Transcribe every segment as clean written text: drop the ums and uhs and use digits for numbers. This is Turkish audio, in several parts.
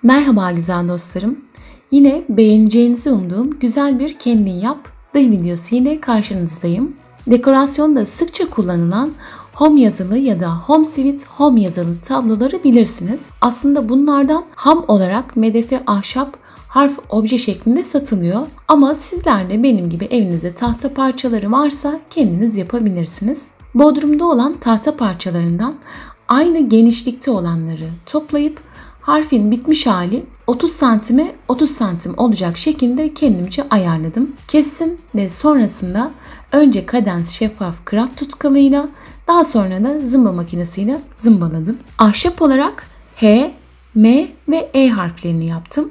Merhaba güzel dostlarım. Yine beğeneceğinizi umduğum güzel bir kendin yap dayı videosu ile karşınızdayım. Dekorasyonda sıkça kullanılan home yazılı ya da home sweet home yazılı tabloları bilirsiniz. Aslında bunlardan ham olarak medefe ahşap harf obje şeklinde satılıyor. Ama sizler de benim gibi evinizde tahta parçaları varsa kendiniz yapabilirsiniz. Bodrumda olan tahta parçalarından aynı genişlikte olanları toplayıp harfin bitmiş hali 30 santime 30 santim olacak şekilde kendimce ayarladım. Kestim ve sonrasında önce kadans şeffaf kraft tutkalıyla daha sonra da zımba makinesiyle zımbaladım. Ahşap olarak H, M ve E harflerini yaptım.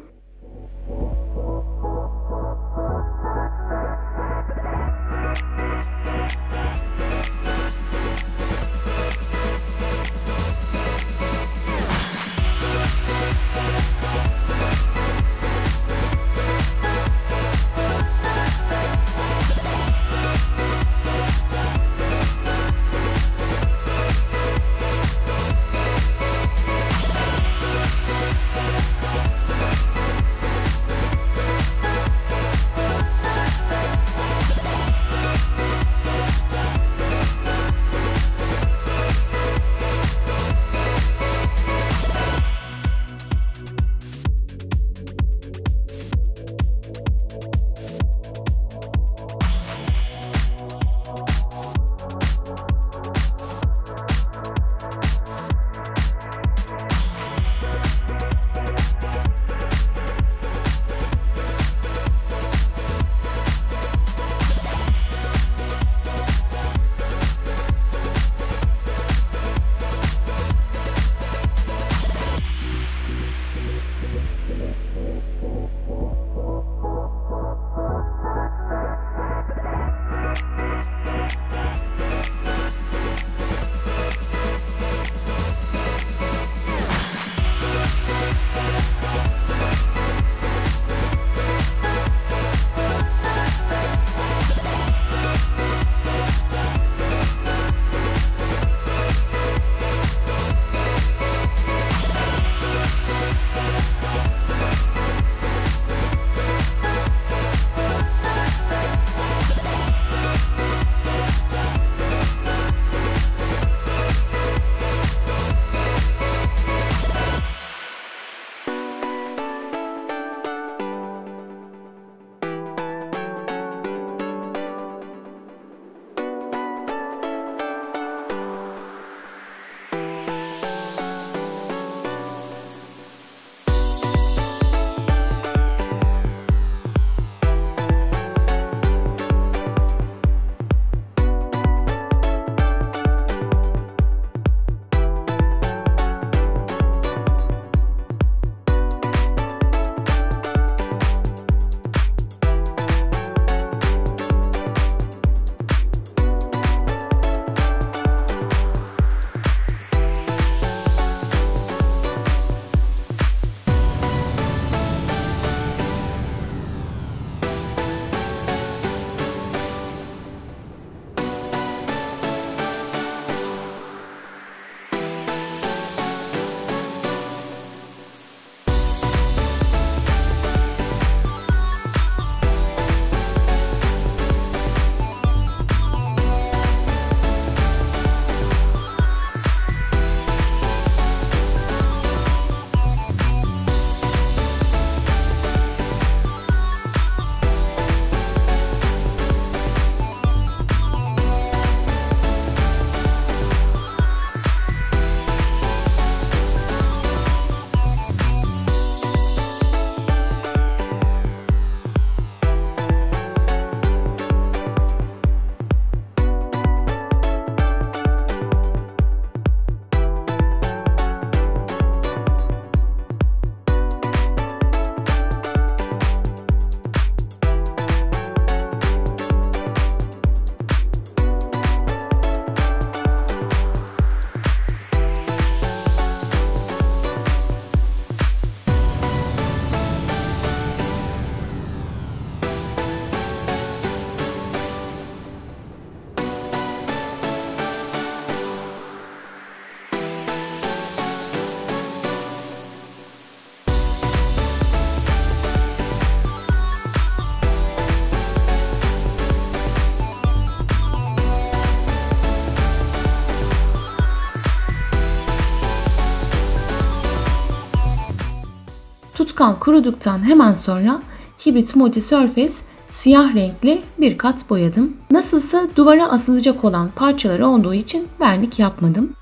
Tutkal kuruduktan hemen sonra Hibrit Multisurface siyah renkli bir kat boyadım. Nasılsa duvara asılacak olan parçaları olduğu için vernik yapmadım.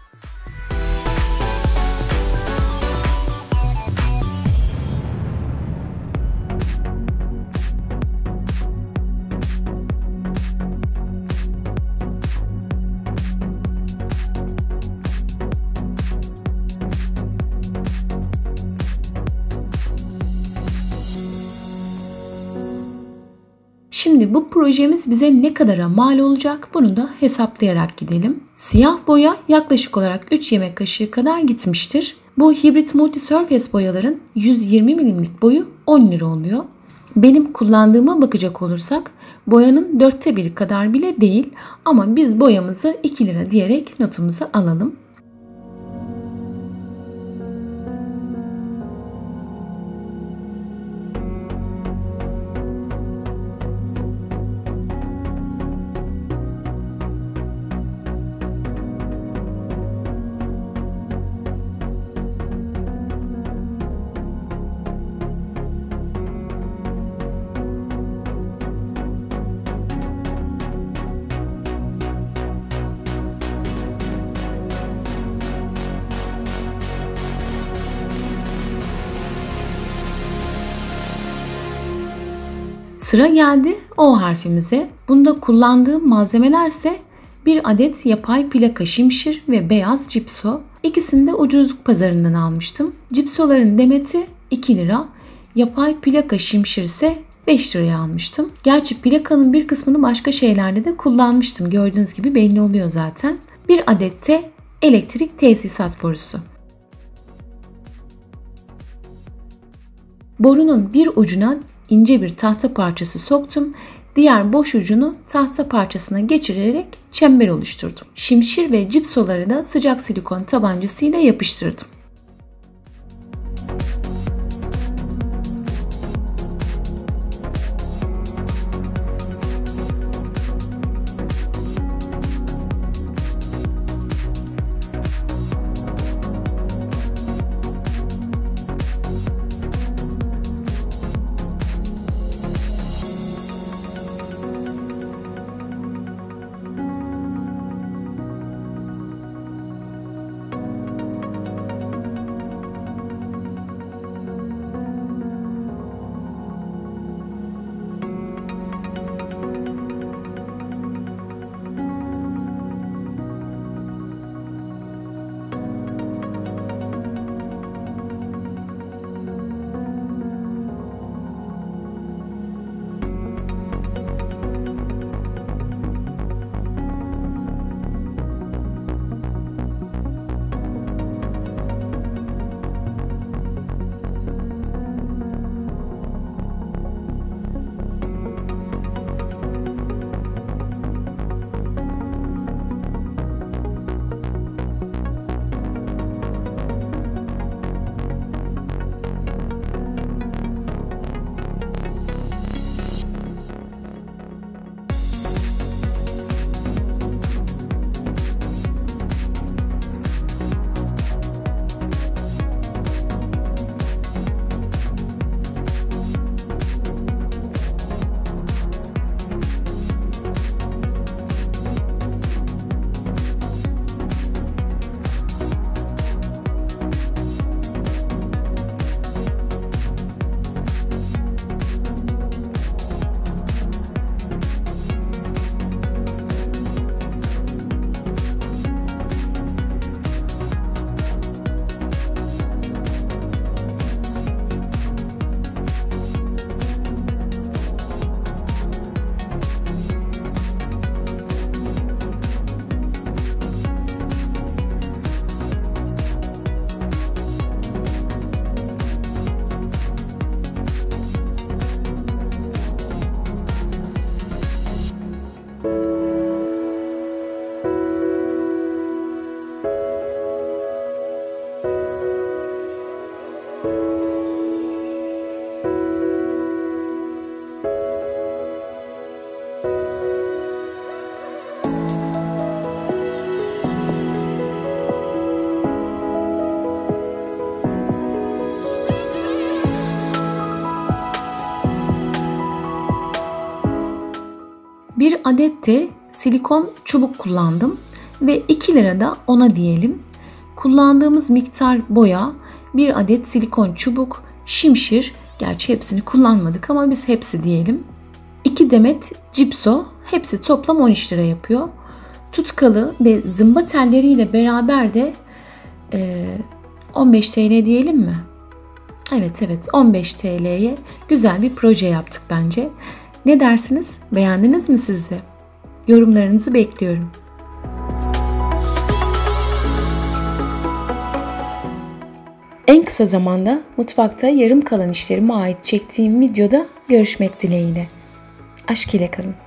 Şimdi bu projemiz bize ne kadara mal olacak bunu da hesaplayarak gidelim. Siyah boya yaklaşık olarak 3 yemek kaşığı kadar gitmiştir. Bu Hibrit Multisurface boyaların 120 milimlik boyu 10 lira oluyor. Benim kullandığıma bakacak olursak boyanın 1/4 kadar bile değil ama biz boyamızı 2 lira diyerek notumuzu alalım. Sıra geldi O harfimize. Bunda kullandığım malzemeler ise bir adet yapay plaka şimşir ve beyaz cipso. İkisini de ucuzluk pazarından almıştım. Cipsoların demeti 2 lira, yapay plaka şimşir ise 5 liraya almıştım. Gerçi plakanın bir kısmını başka şeylerde de kullanmıştım. Gördüğünüz gibi belli oluyor zaten. Bir adet de elektrik tesisat borusu. Borunun bir ucuna ince bir tahta parçası soktum. Diğer boş ucunu tahta parçasına geçirerek çember oluşturdum. Şimşir ve cipsoları da sıcak silikon tabancasıyla yapıştırdım. Bir adet de silikon çubuk kullandım ve 2 lira da ona diyelim. Kullandığımız miktar boya, bir adet silikon çubuk, şimşir, gerçi hepsini kullanmadık ama biz hepsi diyelim. 2 demet cipso, hepsi toplam 13 lira yapıyor. Tutkalı ve zımba telleriyle beraber de 15 TL diyelim mi? Evet 15 TL'ye güzel bir proje yaptık bence. Ne dersiniz? Beğendiniz mi siz de? Yorumlarınızı bekliyorum. En kısa zamanda mutfakta yarım kalan işlerime ait çektiğim videoda görüşmek dileğiyle. Aşk ile kalın.